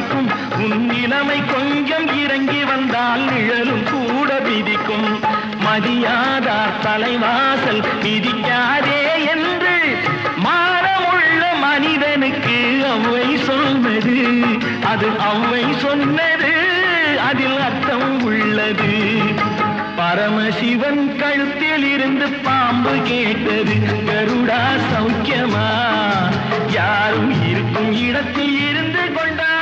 மதிக்கும் உன் நிலைமை கொஞ்சம் இறங்கி வந்தால் நிழலும் கூட விதிக்கும் மதியாதார் தலைவாசல் மிதிக்காதே என்று மானமுள்ள மனிதனுக்கு அவ்வை சொன்னது அது அவ்வை சொன்னது அதில் அர்த்தம் உள்ளது பரமசிவன் கழுத்தில் இருந்து பாம்பு கேட்டது கருடா சௌக்கியமா யாரும் இருக்கும் இடத்தில் இருந்து கொண்டார்